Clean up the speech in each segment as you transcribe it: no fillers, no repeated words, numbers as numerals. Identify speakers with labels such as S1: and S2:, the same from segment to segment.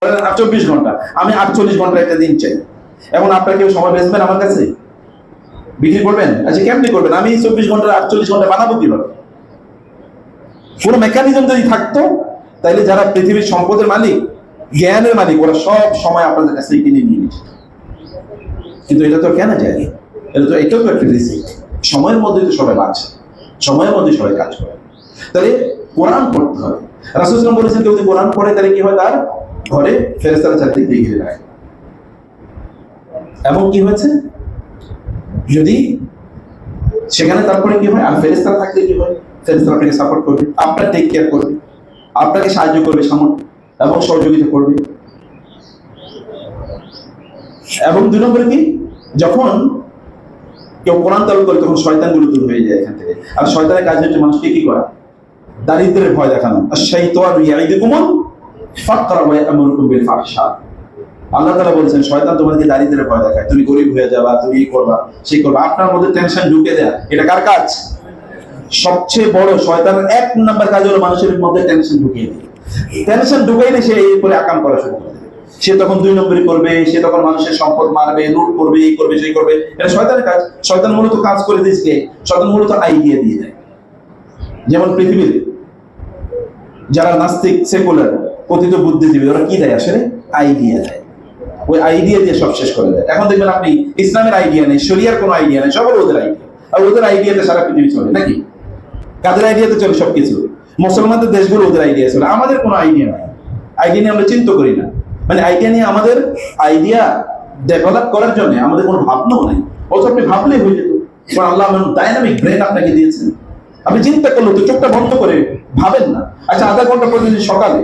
S1: 24 ঘন্টা, আমি 48 ঘন্টা একটা দিন চাই। এখন আপনার কেউ সময় বেচবেন আমার কাছে? বিক্রি করবেন? আচ্ছা, কেমনি করবেন? আমি 24 ঘন্টা 48 ঘন্টা বানাবো কিভাবে? পুরো মেকানিজম যদি থাকতো, তাইলে যারা পৃথিবীর সম্পদের মালিক, জ্ঞানের মালিক, ওরা সব সময় আপনাদের কাছ থেকে কিনে নিয়ে নিত। কিন্তু এটা তো কেনা যায়, এটাও তো একটা রিস্ক। সময়ের মধ্যে তো সবাই বাঁচে, সময়ের মধ্যে সবাই কাজ করে। তাহলে কোরআন পড়তে হবে। রাসূল সাল্লাল্লাহু আলাইহি ওয়াসাল্লাম বলেছেন, কেউ যদি কোরআন পড়ে তাহলে কি হয়? তার ঘরে ফেরেশতারা চারদিক দিয়ে ঘিরে রাখে। এবং কি হয়েছে, যদি সেখানে তারপরে কি হয়, আর ফেরেশতারা থাকলে কি হয়, ফেরেশতারা আপনাকে সাপোর্ট করবে, আপনার টেক কেয়ার করবে, আপনাকে সাহায্য করবে, সামর্থ্য এবং সহযোগিতা করবে। এবং 2 নম্বরে কি, যখন কেউ কোরআন তেলাওয়াত করে তখন শয়তানগুলো দূর হয়ে যায় এখান থেকে। আর শয়তানের কাজ হচ্ছে মানুষকে কি করা? দারিদ্র্যের ভয় দেখানো। আশ-শাইতানু ইয়াইদুকুমুল ফাকরা ওয়া ইয়া'মুরুকুম বিল ফাহশা। আল্লাহ তাআলা বলেছেন, শয়তান তোমাদেরকে দারিদ্র্যের ভয় দেখায়, তুমি গরিব হয়ে যাবা, তুমি এই করবা, সেই করবা, আপনার মধ্যে টেনশন ঢুকে দেয়া। এটা কার কাজ? সবচেয়ে বড় শয়তানের 1 নাম্বার কাজ হলো মানুষের মধ্যে টেনশন ঢুকিয়ে দেয়। টেনশন ঢুকাইলে সে এই করে আকাম করা শুরু করে দেবে। সে তখন 2 নম্বরই করবে, সে তখন মানুষের সম্পদ মারবে, লুট করবে, এই করবে, সেই করবে। এটা শয়তানের কাজ। শয়তান মূলত কাজ করে দিচ্ছে, শয়তান মূলত আইডিয়া দিয়ে দেয়। যেমন পৃথিবীর যারা নাস্তিক, সেকুলার, কথিত বুদ্ধিজীবী, ওরা কি দেয়? আসলে আইডিয়া দেয়। ওই আইডিয়া দিয়ে সব শেষ করে দেয়। এখন দেখবেন আপনি ইসলামের আইডিয়া নেই, শরিয়ার কোনো আইডিয়া নেই, সব ওদের আইডিয়া। আর ওদের আইডিয়াতে সারা পৃথিবী চলে নাকি? কাদের আইডিয়াতে চলে সবকিছু? মুসলমানদের দেশগুলো ওদের আইডিয়া চলে, আমাদের কোনো আইডিয়া নাই। আইডিয়া নিয়ে আমরা চিন্তা করি না। মানে আইডিয়া নিয়ে আমাদের আইডিয়া ডেভেলপ করার জন্য আমাদের কোনো ভাবনাও নাই। অথচ আপনি ভাবলেই হয়ে যেত। কারণ আল্লাহ ডাইনামিক ব্রেন আপনাকে দিয়েছেন। আপনি চিন্তা করলে তো চোখটা বন্ধ করে ভাবেন না। আচ্ছা, আধা ঘন্টা প্রতিদিন সকালে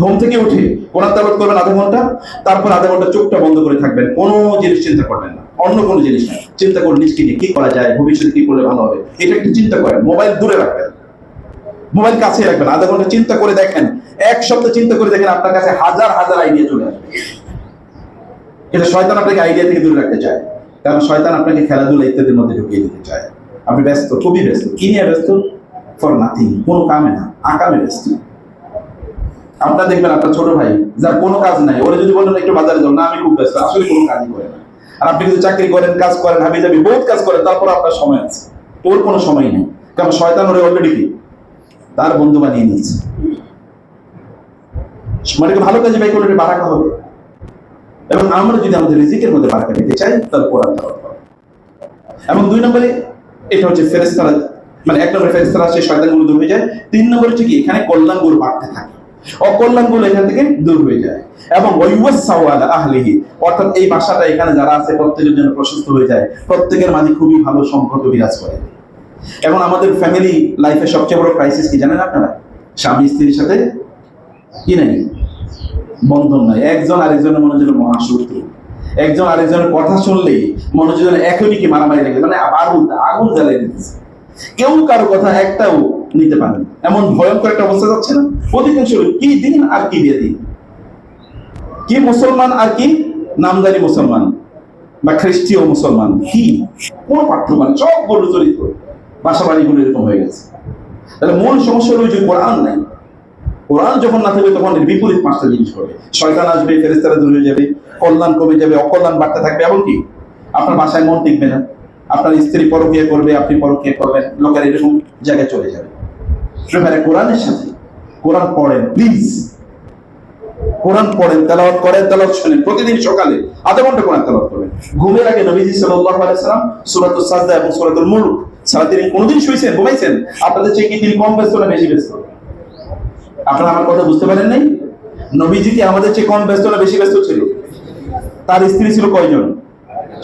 S1: ঘুম থেকে উঠে কোরআন তেলাওয়াত করবেন আধা ঘন্টা, তারপর আধা ঘন্টা চোখটা বন্ধ করে থাকবেন, কোনো জিনিস চিন্তা করবেন না, অন্য কোনো জিনিস না। চিন্তা করুন নিজকে নিয়ে কি করা যায়, ভবিষ্যতে কি করলে ভালো হবে, এটা একটু চিন্তা করেন। মোবাইল দূরে রাখবেন, মোবাইল কাছে রাখবেন। আধা ঘন্টা চিন্তা করে দেখেন, 1 সপ্তাহ চিন্তা করে দেখেন, আপনার কাছে হাজার হাজার আইডিয়া চলে আসবে। এটা শয়তান আপনাকে আইডিয়া থেকে দূরে রাখতে চায়। কারণ শয়তান আপনাকে খেলাধুলা ইত্যাদির মধ্যে ঢুকিয়ে দিতে চায়। আপনি ব্যস্ত, খুবই ব্যস্ত। কি নিয়ে ব্যস্ত? ফর নাথিং, কোনো কামে না, আকামে ব্যস্ত। আপনার দেখবেন আপনার ছোট ভাই যার কোনো কাজ নাই, ওরা যদি বলেন একটু বাজারে যাও, না আমি খুব ব্যস্ত, আসলে কোনো কাজই করে না। আর আপনি কিন্তু চাকরি করেন, কাজ করেন, হাবি জাবি বহুত কাজ করেন, তারপর আপনার সময় আছে, ওর কোনো সময় নেই। কারণ শয়তান ওরে অলরেডি কি তার বন্ধু বানিয়ে নিয়েছে। সময়টাকে ভালো কাজে ব্যয় করলে বারাকা হবে। এবং আমরা যদি আমাদের রিজিকের মধ্যে বারাকা পেতে চাই, তাহলে কোরআন তেলাওয়াত করব। এবং 2 নম্বরে এটা হচ্ছে ফেরেশতারা, মানে 1 নম্বরে ফেরেশতারা আসে, শয়তানগুলো দূর হয়ে যায়। 3 নম্বরে হচ্ছে কি, এখানে কল্যাণগুলো বাড়তে থাকে, অকল্যাণগুলো এখান থেকে দূর হয়ে যায়। এবং ওয়াইওয়াসাউ আলা আহলিহি, অর্থাৎ এই বাসাটা এখানে যারা আছে প্রত্যেকের জন্য প্রশস্ত হয়ে যায়, প্রত্যেকের মাঝে খুবই ভালো সম্পর্ক বিরাজ করে। এখন আমাদের ফ্যামিলি লাইফে সবচেয়ে বড় ক্রাইসিস কি জানেন আপনারা? স্বামী স্ত্রীর সাথে কি নাই, বন্ধন নাই। একজন আরেকজনের মনে যেন মহাশত্রু, একজন আরেকজনের কথা শুনলেই মনে যেন এখনই কি মারামারি লাগে, মানে আগুন জ্বালিয়ে দিতেছে। কেউ কারো কথা একটাও নিতে পারে না, এমন ভয়ঙ্কর একটা অবস্থা যাচ্ছে না। অধিকাংশ কি দিন আর কি দিয়ে দিন, কি মুসলমান আর কি নামদারি মুসলমান বা খ্রিস্টীয় মুসলমান, কি কোন পার্থক্য নেই, সব বড় চরিত্র, বাসা বাড়িগুলো এরকম হয়ে গেছে। তাহলে মূল সমস্যা হলো যে কোরআন নাই। কোরআন যখন না থাকবে তখন এর বিপরীত 5টা জিনিস হবে। শয়তান আসবে, ফেরেশতারা দূর হয়ে যাবে, কল্যাণ কমে যাবে, অকল্যাণ বাড়তে থাকবে। এমনকি আপনার বাসায় মন টিকবে না, আপনার স্ত্রী পরকীয়া করবে, আপনি পরকীয়া করবেন, লোকের এরকম জায়গায় চলে যাবে। কোরআনের সাথে কোরআন পড়েন প্লিজ, কোরআন পড়েন, তেলাওয়াত করেন, তেলাওয়াত শুনেন। প্রতিদিন সকালে আধা ঘন্টা কোরআন তেলাওয়াত করবেন। ঘুমের আগে নবীজি সাল্লাল্লাহু আলাইহি ওয়াসাল্লাম সূরাতুস সাজদা এবং সূরাতুল মুলক, সারা তিনি কোনদিন শুয়েছেন, ঘুমাইছেন? আপনাদের চেয়ে কি তিনি কম ব্যস্ত না বেশি ব্যস্ত? আপনারা আমার কথা বুঝতে পারেন নাই? নবীজি কি আমাদের চেয়ে কম ব্যস্ত না বেশি ব্যস্ত ছিল? তার স্ত্রী ছিল কয়জন?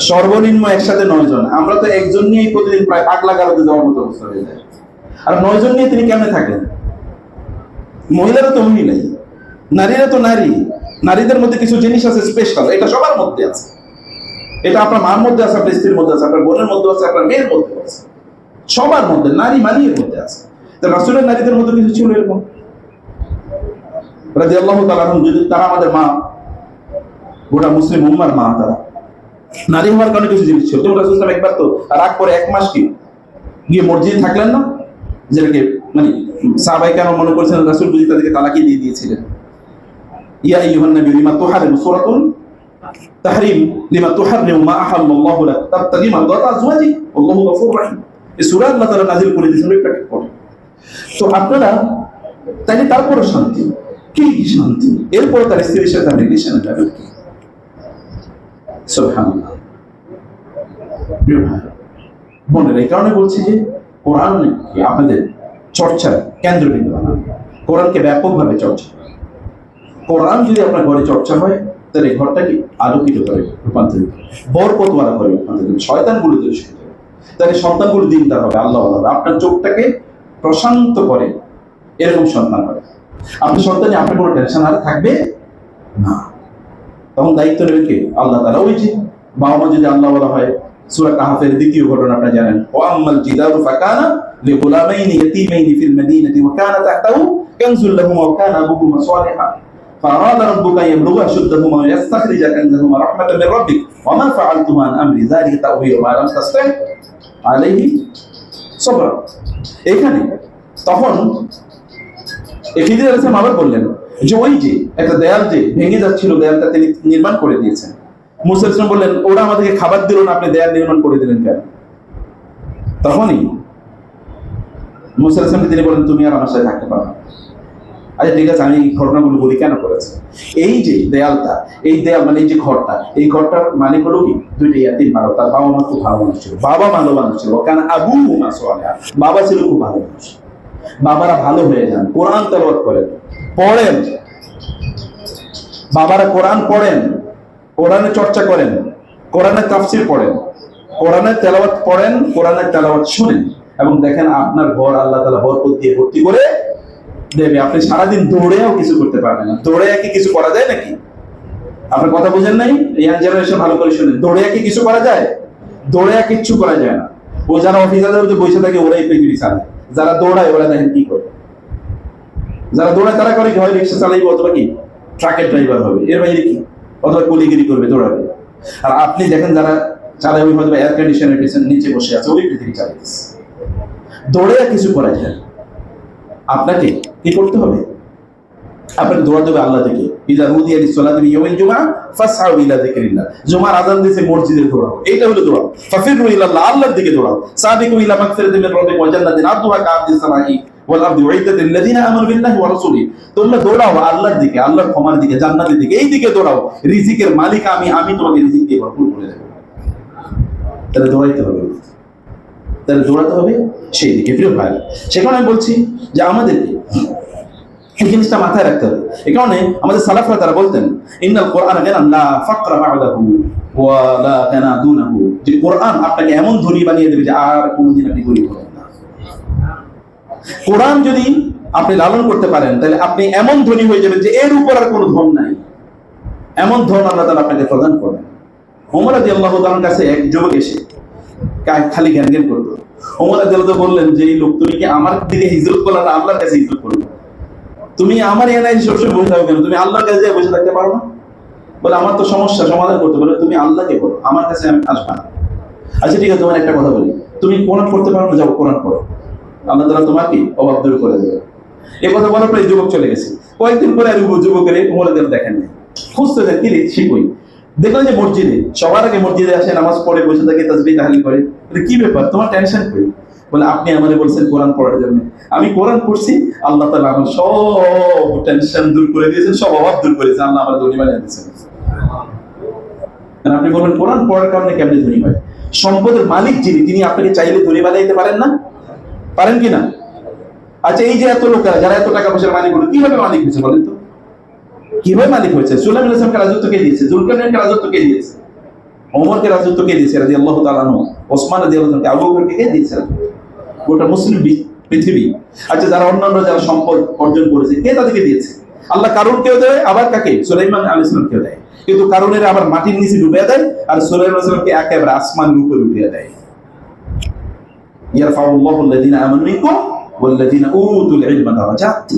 S1: সর্বনিম্ন একসাথে 9 জন। আমরা তো একজন নিয়েই প্রতিদিন প্রায় পাগলা গারদে যাওয়ার মতো অবস্থা হয়ে যায়। আর 9 জন নিয়ে তিনি কেমনে থাকেন? মহিলারা তো মহিলাই, নারীরা তো নারী। নারীদের মধ্যে কিছু জিনিস আছে স্পেশাল, এটা সবার মধ্যে আছে। এটা আপনার মার মধ্যে আছে, আপনার স্ত্রীর মধ্যে আছে, আপনার বোনের মধ্যে আছে, আপনার মেয়ের মধ্যে আছে, সবার মধ্যে, নারী মানিয়ের মধ্যে আছে। তো রাসূলের নারীদের মধ্যে কিছু ছিল এরকম রাদিয়াল্লাহু তাআলা আনহুম, যদি তারা আমাদের মা, গোটা মুসলিম উম্মার মা, তারা নারী হওয়ার কারণে কিছু জিনিস ছিল। যেমন রাসূল সাল্লাল্লাহু আলাইহি ওয়াসাল্লাম একবার তো রাগ করে 1 মাস কি গিয়ে মসজিদে থাকলেন না, যেটাকে মানে সাহাবায়ে কেরাম মনে করেছেন রাসূল বুঝি তাদেরকে তালাকি দিয়ে দিয়েছিলেন। ইয়া আইয়ুহান নাবী লিমা তুহারিমু সূরাতুল তাহরিম লিমা তুহারিমু মা আহাল্লাল্লাহু লাক তাবতাগি মারদাত আজওয়াজি আল্লাহু গফুরুর রহিম। এই সূরা আল্লাহ তাআলা নাযিল করে দিয়েছেন ওই প্যাকেট করে। তো আপনারা তাইলে তারপরে শান্তি কি শান্তি, এরপরে তার স্ত্রীর সাথে রিলেশনে যাবেন কি? সুবহানাল্লাহ। মনে এই কারণে বলছি যে কোরআন আপনাদের চর্চার কেন্দ্রবিন্দু বানান, কোরআনকে ব্যাপকভাবে চর্চা। কোরআন যদি আপনার ঘরে চর্চা হয় তাহলে ঘরটাকে আলোকিত করে রূপান্তরিত, বরকতওয়ালা করে রূপান্তরিত, শয়তানগুলো দূষিত হবে, তাহলে সন্তানগুলো দিনদার হবে, আল্লাহ হবে। আপনার চোখটাকে প্রশান্ত করে এরকম সন্তান হবে। আপনার সন্তানে আপনার কোনো টেনশন আর থাকবে না। তখন দায়িত্ব নেবে কে? আল্লাহ তাআলা। ওই যে বাবা মা যদি আল্লাহ বলা হয়, সূরা কাহফের দ্বিতীয় ঘটনা আপনারা জানেন, ওয়া আম্মাল জিদারু ফাকানা লিগুলামাইনি ইয়াতীমাইনি ফিল মাদিনাতি ওয়া কানা তাহতাহু কানজুল লাহুমা ওয়া কানা আবুহুমা সালিহান ফাআরাদা রাব্বুকা ইয়াবলুগা আশুদ্দাহুমা ওয়া ইয়াস্তাখরিজা কানজাহুমা রাহমাতাম মির রাব্বিক ওয়া মা ফাআলতুহু আন আমরি যালিকা তা'ওয়ীলু মা লাম তাসতি' আলাইহি সাবরা। এখানে তখন খিদির আলাইহিস সালাম আবার বললেন যে ওই যে একটা দেয়াল যে ভেঙে যাচ্ছিল, দেয়ালটা তিনি নির্মাণ করে দিয়েছেন। মুসা আলাইহিস সালাম বললেন, ওরা আমাদেরকে খাবার দিল না, আপনি দেয়াল নির্মাণ করে দিলেন কেন? তখনই মুসা আলাইহিস সালামকে তিনি বলেন, তুমি আর আমার সাথে থাকতে পারো না। আচ্ছা ঠিক আছে, আমি এই ঘটনাগুলো বলি কেন করেছি। এই যে দেয়ালটা, এই দেয়াল মানে এই যে ঘরটা, এই ঘরটার মালিক হলো কি? দুইটা ইয়াতীম বালক। তার বাবা মা খুব ভালো মানুষ ছিল, বাবা ভালো মানুষ ছিল, কারণ আবুহুমা সালিহান, বাবা ছিল খুব ভালো মানুষ। বাবারা ভালো হয়ে যান, কোরআন তেলাওয়াত করেন, পড়েন, বাবারা কোরআন পড়েন, কোরআনের চর্চা করেন, কোরআনের তাফসীর পড়েন, কোরআনের তেলাওয়াত পড়েন, কোরআনের তেলাওয়াত শুনেন, এবং দেখেন আপনার ঘর আল্লাহ তাআলা বরকত দিয়ে ভর্তি করে দেবে। আপনি সারাদিন দৌড়েও কিছু করতে পারবেন না। দৌড়ে কি কিছু করা যায় নাকি? আপনার কথা বুঝেন নাই? ইয়াং জেনারেশন ভালো করে শুনেন, দৌড়ে কি কিছু করা যায়? দৌড়ে কিচ্ছু করা যায় না। ও যারা অফিসারদের বসে থাকে ওরাই পৃথিবী চালায়, যারা দৌড়ায় ওরা দেখেন কি করে। যারা দৌড়ায় তারা করে কি হয় রিক্সা চালাইবে অথবা কি ট্রাকের ড্রাইভার হবে, এর বাইরে কি, অথবা কুলিগিরি করবে, দৌড়াবে। আর আপনি দেখেন যারা চালায় ওই হয়তো এয়ার কন্ডিশনের নিচে বসে আছে, ওই পৃথিবী চালাইতেছে। দৌড়ে কিছু করা যায়। আপনাকে কি করতে হবে? আপনাকে দৌড়াতে হবে আল্লাহ থেকে। ইযা নুদিয়া লিস-সালাতি মিন ইয়াউমিল জুমআহ ফাসআউ ইলা যিকরিল্লাহ। জুমার আযান দিয়েছে, মসজিদে দৌড়াও, এইটা হলো দৌড়াও। ফাফিরু ইলাল্লাহ, আল্লাহর দিকে দৌড়াও। সাবিকু ইলা মাগফিরাতিন মির রাব্বিকুম ওয়া জান্নাতিন আরদুহা কা'আরদিস সামাই ওয়াল আরদি উইদ্দাত লিল্লাযিনা আমানু বিল্লাহি ওয়া রাসূলিহি। তোমরা দৌড়াও আল্লাহর দিকে, আল্লাহর ক্ষমার দিকে, জান্নাতের দিকে, এই দিকে দৌড়াও। রিজিকের মালিক আমি, আমি তোমাকে রিজিক দিয়ে ভরপুর করে দেব। তাহলে দৌড়াইতে হবে, তাহলে দৌড়াতে হবে সেই দিকে। প্রিয় ভাই, সেখানে আমি বলছি যে আমাদেরকে এই জিনিসটা মাথায় রাখতে হবে। এই কারণে আমাদের সালাফরা তারা বলতেন, ইন্নাল কোরআন গানান লা ফাকরা বা'দাহু ওয়া লা গানা দুনাহু, যে কোরআন আপনাকে এমন ধনী বানিয়ে দেবে যে আর কোনোদিন আপনি গরিব হবেন না। কোরআন যদি আপনি লালন করতে পারেন তাহলে আপনি এমন ধনী হয়ে যাবেন যে এর উপর আর কোনো ধন নাই। এমন ধন আল্লাহ তাআলা আপনাকে প্রদান করবেন। ওমর রাদিয়াল্লাহু তাআলার কাছে এক যুবক এসে খালি জ্ঞান জ্ঞান করতো। ওমর রাদিয়াল্লাহু বললেন যে এই লোক, তুমি কি আমার দিকে হিজরত করলে না আল্লাহর কাছে হিজরত করলে? তুমি আমার এনাই সবসময় বসে থাকো কেন? তুমি আল্লাহর কাছে বসে থাকতে পারো না? বলে আমার তো সমস্যা সমাধান করতে, বলে তুমি আল্লাহকে বলো, আমার কাছে আমি আসবা না। আচ্ছা ঠিক আছে, তোমার একটা কথা বলি, তুমি কোরআন পড়তে পারো না, যাও কোরআন পড়ো, আল্লাহ তাআলা তোমাকে অভাব দূর করে দেবে। এই কথা বলার পরে যুবক চলে গেছে। কয়েকদিন পরে আর যুবকের ওমর রাদিয়াল্লাহু দেখেন না, খুঁজতে দেন কি শিখুই। দেখলেন যে মসজিদে সবার আগে মসজিদে আসে, নামাজ পড়ে বসে থাকে, তাসবিহ তাহলিল করে। কি ব্যাপার, তোমার টেনশন কই? বলে আপনি আমাদের বলছেন কোরআন পড়ার জন্য, আমি কোরআন পড়ছি, আল্লাহ তাআলা আমার সব টেনশন দূর করে দিয়েছেন, সব অভাব দূর করেছেন, আল্লাহ আমার ধনী বানিয়ে দিয়েছেন। আপনি বলবেন কোরআন পড়ার কারণে কেমনে ধনী হয়? সম্পদের মালিক যিনি, তিনি আপনাকে চাইলে ধনী বানাইতে পারেন না? পারেন কি না? আচ্ছা এই যে এত লোকেরা যারা এত টাকা পয়সার মালিক হলো, কিভাবে মালিক হয়েছে বলেন তো? কিভাবে মালিক হয়েছে? সুলাইমান আলাইহিস সালামকে রাজত্ব কে দিয়েছে? যুলকারনাইনকে রাজত্ব কে দিয়েছে? ওমরকে রাজত্ব কে দিয়েছে রাদিয়াল্লাহু তাআলা আনহু? ওসমান রাদিয়াল্লাহু তাআলা, আবু বকরকে কে দিয়েছে? গোটা মুসলিম পৃথিবী। আচ্ছা যারা অন্যান্য যারা সম্পদ অর্জন করেছে, কে তাদেরকে দিয়েছে? আল্লাহ কারুনকেও দেয়, আবার কাকে? সুলাইমান আলাইহিস সালামকেও দেয়। কিন্তু কারুনের আবার মাটির নিচে ডুবিয়ে দেয়, আর সুলাইমান আলাইহিস সালামকে একেবারে আসমানের উপরে উঠিয়ে দেয়। ইয়ারফাউল্লাহু আল্লাযীনা আমানু মিনকুম ওয়াল্লাযীনা উতুল ইলমা দারাজাত।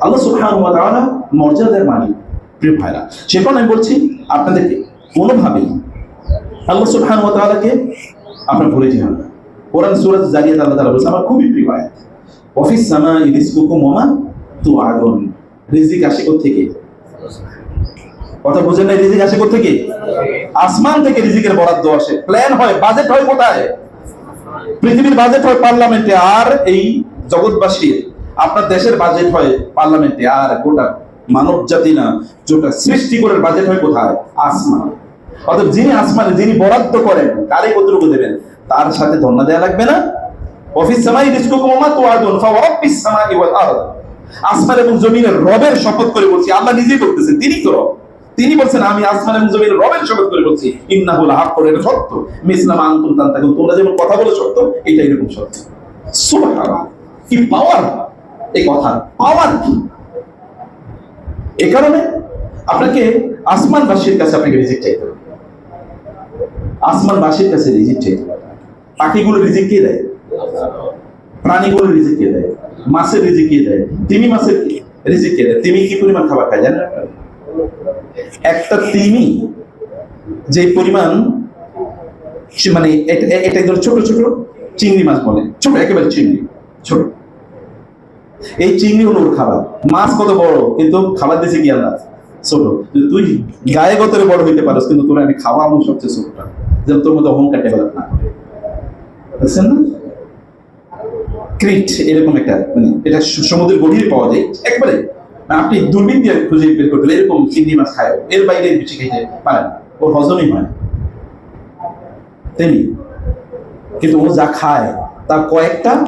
S1: আল্লাহ সুবহানাহু ওয়া তাআলা মর্যাদার মালিক। প্রিয় ভাইরা, সেখানে আমি বলছি আপনাদেরকে কোনোভাবেই আল্লাহ সুবহানাহু ওয়া তাআলাকে আপনারা ভুলে যাবেন না। কোরআন সূরা জারিয়াত আল্লাহ তাআলা বলেছে, আমার খুবই প্রিয় আয়াত, ওয়াফিস সামাই রিজকুকুম ওয়া মা তুআদুন। রিজিক আসে কোথা থেকে? কথা বুঝেন না? রিজিক আসে কোথা থেকে? আসমান থেকে রিজিকের বরাদ্দ আসে। প্ল্যান হয়, বাজেট হয় কোথায়? পৃথিবীর বাজেট হয় পার্লামেন্টে, আর এই জগৎবাসীর আপনার দেশের বাজেট হয় পার্লামেন্টে, আর গোটা মানব জাতি না যেটা সৃষ্টি করে বাজেট হয় কোথায়? আসমান। অর্থাৎ যিনি আসমানে, যিনি বরাদ্দ করেন, কারে কতটুকু দেবেন তার সাথে ধন্যবাদ দেওয়া লাগবে না? অফিস সামাই রিজকুকুম ওয়া মা তুআদুন ফাওয়ারাব্বিস সামাই ওয়াল আরদ। আসমান এবং জমিনের রবের শপথ করে বলছি, আল্লাহ নিজেই বলতেছেন, তিনি তো রব। তিনি বলছেন আমি আসমান এবং জমিনের রবের শপথ করে বলছি, ইন্নাহু লাহাক্কুন, এটা সত্য। মিসলা মা আনতুম তানতাকুন, তোমরা যেমন কথা বলে সত্য, এটা এরকম সত্য। সুবহানাল্লাহ, কি পাওয়ার এই কথা, পাওয়ার কি! এই কারণে আপনাকে আসমানবাসীর কাছে আপনাকে রিজিক চাইতে হবে। আসমানবাসীর কাছে রিজিক চাইতে হবে। পাখিগুলো রিজিক কে দেয়? প্রাণীগুলো রিজিক কে দেয়? মাছের রিজিক কে দেয়? তিমি মাছের রিজিক কে দেয়? তিমি কি পরিমাণ খাবার খায় জানেন? একটা তিমি যে পরিমাণ, মানে এটা একদম ছোট ছোট চিংড়ি মাছ বলে, ছোট একেবারে চিংড়ি, ছোট। এই চিংড়ি হলো ওর খাবার। মাছ কত বড়, কিন্তু খাবার দিয়েছে কি আল্লাহ? ছোট। তুই গায়ে গতরে বড় হইতে পারস, কিন্তু তোর আমি খাওয়া আমার সবচেয়ে ছোটটা, যেন তোর মধ্যে অহংকার ডেভেলপ না করে। বুঝছেন না? ক্রিট এরকম একটা, মানে এটা সমুদ্রের গভীরে পাওয়া যায় একবারে, আপনি দূরবীন দিয়ে খুঁজে বের করতে এরকম চিংড়ি মাছ খায়, এর বাইরে বেশি খেতে পারে না, ওর হজমই হয়। তেমনি কিন্তু ও যা খায় তার কয়েক টন,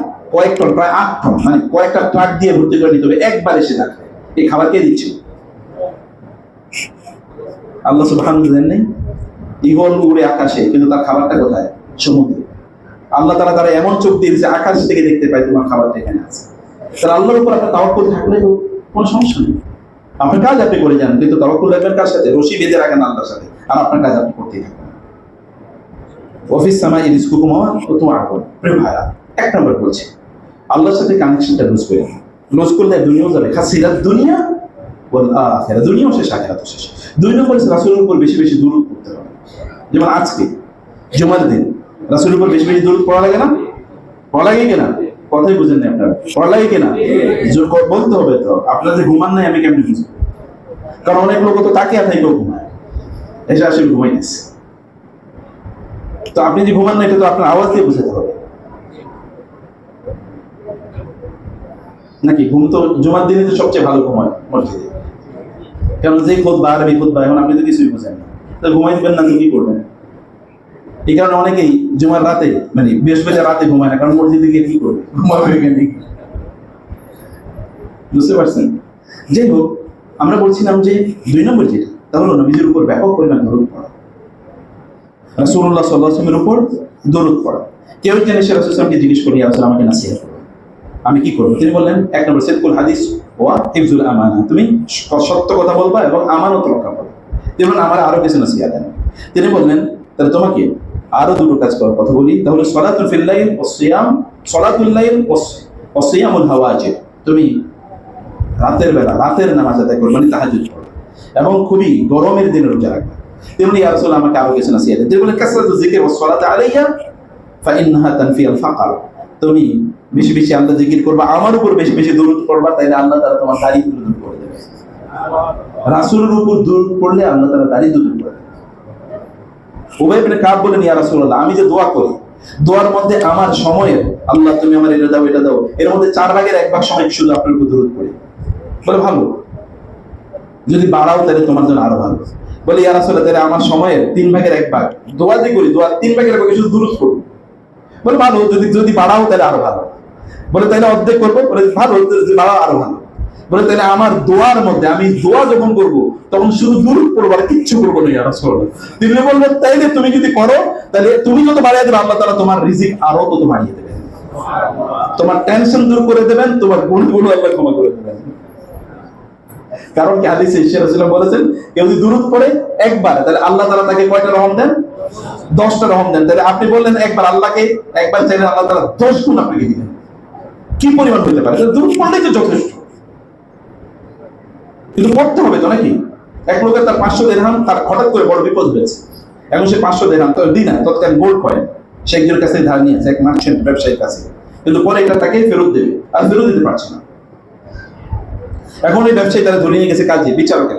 S1: প্রায় 8 টন, মানে কয়েকটা ট্রাক দিয়ে ভর্তি করে নিতে হবে একবারে সে যা খায়। এই খাবার কে দিচ্ছে? আল্লাহ সুবহানাহু ওয়া তাআলা। ঈগল উড়ে আকাশে, কিন্তু তার খাবারটা কোথায়? সমুদ্রে। আল্লাহ তারা এমন চোখ দিয়েছে, আকাশ থেকে দেখতে পায় তোমার খাবারটা এখানে আছে। তাহলে আল্লাহর উপর আপনার তাওয়াক্কুল থাকলে কোনো সমস্যা নেই। আপনার কাজ আপনি করে যান, কিন্তু তাওয়াক্কুল রাখবেন কার সাথে? রশি বেঁধে রাখেন আল্লাহর সাথে, আর আপনার কাজ আপনি করতেই থাকবেন। অফিস সামাই রিজকুকুম ওয়া মা তুআদুন। প্রিয় ভাইরা, এক নম্বর বলছি, আল্লাহর সাথে কানেকশনটা লুজ করে, লুজ করলে দুনিয়াও যাবে, খাসিরাত দুনিয়া ওয়াল আখিরা, দুনিয়াও শেষ, আখিরাতও শেষ। 2 নম্বর রাসূলের উপর বেশি বেশি দুরূদ পড়তে হবে। যেমন আজকে জুমার দিন, রাসূলের উপর বেশি বেশি দুরূদ পড়া লাগে না? পড়া লাগে কিনা? কথাই বুঝেন না আপনারা, পড়া লাগে কিনা? জোর বলতে হবে তো। আপনারা যে ঘুমান নাই আমি কেমনে বুঝবো? কারণ অনেক লোক তো তাকিয়া থাকেও ঘুমায়, এসে আসলে ঘুমাইতেছে। তো আপনি যে ঘুমান না, এটা তো আপনার আওয়াজ দিয়ে বুঝাতে হবে নাকি? ঘুম তো জুমার দিনে তো সবচেয়ে ভালো ঘুমায় মসজিদে, কারণ যে খুতবা, আরবি খুতবা, এখন আপনি তো কিছুই বুঝেন না, তো ঘুমাই দিবেন না তো কি করবেন? এই কারণে অনেকেই জুমার রাতে, মানে বৃহস্পতিবার রাতে ঘুমায় না, কারণ মসজিদে গিয়ে কি করবে? ঘুমাবে এখানে। বুঝতে পারছেন? যাই হোক, আমরা বলছিলাম যে 2 নম্বর যেটা, তা হলো নবীজির উপর ব্যাপক পরিমাণ দরুদ পড়া, রাসূলুল্লাহ সাল্লাল্লাহু আলাইহি ওয়াসাল্লামের উপর দরুদ পড়া। কেউ একজন এসে রাসূল সাল্লাল্লাহু আলাইহি ওয়াসাল্লামকে জিজ্ঞেস করি, রাসূল আমাকে নাসিহত করুন, আমি কি করবো? তিনি বললেন, 1 নম্বর সিদকুল হাদিস ওয়া হিফজুল আমানা, তুমি সত্য কথা বলবা এবং আমানত রক্ষা করবে। যেমন আমার আরো কিছু নসিহত দেন। তিনি বললেন, তাহলে তোমাকে আরো 2টো কাজ করার কথা বলি, তাহলে সালাতুল ফিল লাইল ওয়াস সিয়াম, সালাতুল লাইল ওয়াস সিয়ামুল হাওয়াজির, তুমি রাতের বেলা রাতের নামাজ আদায় করবে, মানে তাহাজ্জুদ পড়বে, এবং খুবই গরমের দিনে রোজা রাখবে। তেমনি ইয়া রাসূল আমাকে আরো কিছু নসিহত দেন। তিনি বলেন, কাসরাতুল যিকর ওয়াস সালাতু আলাইয়া ফা ইন্নাহা তানফিয়াল ফাকর, তুমি বেশি বেশি আল্লাহ জিকির করবা, আমার উপর বেশি বেশি দরুদ পড়বা, তাইলে আল্লাহ তাআলা তোমার দারিদ্র দূর করে দেবে। রাসূলের উপর দরুদ পড়লে আল্লাহ তাআলা দারিদ্র দূর করে দেবে। উবাই ইবনে কাব বলেন, ইয়া রাসূলুল্লাহ, আমি যে দোয়া করি, দোয়ার মধ্যে আমার সময়ের, আল্লাহ তুমি আমার এটা দাও এটা দাও, এর মধ্যে 4 ভাগের 1 ভাগ সময় শুধু আপনার উপর দরুদ পড়ি। বলে ভালো, যদি বাড়াও তাহলে তোমার জন্য আরো ভালো। বলে, ইয়া রাসূলুল্লাহ, তাহলে আমার সময়ের 3 ভাগের 1 ভাগ দোয়া দিয়ে করি, দোয়ার 3 ভাগের 1 ভাগ শুধু দরুদ পড়ি। বলে ভালো, যদি বাড়াও তাহলে আরো ভালো। বলে তাহলে অর্ধেক করবো? বলে ভালো, যদি বাড়াও আরো ভালো। বলে তাহলে আমার দোয়ার মধ্যে, আমি দোয়া যখন করবো তখন শুধু দরুদ পড়বো, আর কিচ্ছু করবো না। ইয়া রাসূলুল্লাহ, তিনি বললেন, তাইলে তুমি যদি করো, তাহলে তুমি যত বাড়িয়ে দেবে, আল্লাহ তাআলা তোমার রিজিক আরো তত বাড়িয়ে দেবেন, তোমার টেনশন দূর করে দেবেন, তোমার গুণগুলো আল্লাহ ক্ষমা করে দেবেন। কারণ কি হাদিসে রাসূলুল্লাহ বলেছেন, কেউ যদি দরুদ পড়ে একবার, তাহলে আল্লাহ তাআলা তাকে কয়টা রহম দেন? 10টা রহম দেন। তাহলে আপনি বললেন একবার, আল্লাহকে একবার চাইলে আল্লাহ তাআলা 10 গুণ আপনাকে দিবেন। কি পরিমাণ হতে পারে? দরুদ পড়লেই তো যথেষ্ট, কিন্তু পড়তে হবে তো নাকি? এক লোকের তার 500 দিরহাম, তার হঠাৎ করে বড় বিপদ হয়েছে, এখন সে 500 দিরহাম তো দিনার তৎকালীন গোল্ড কয়েন সে একজনের কাছে ধার নিয়েছে, এক মার্চেন্ট ব্যবসায়ীর কাছে, কিন্তু পরে এটা তাকে ফেরত দেবে, আর ফেরত দিতে পারছে না। এখন এই ব্যবসায়ী তারা ধরে নিয়ে গেছে কাজে, বিচারকের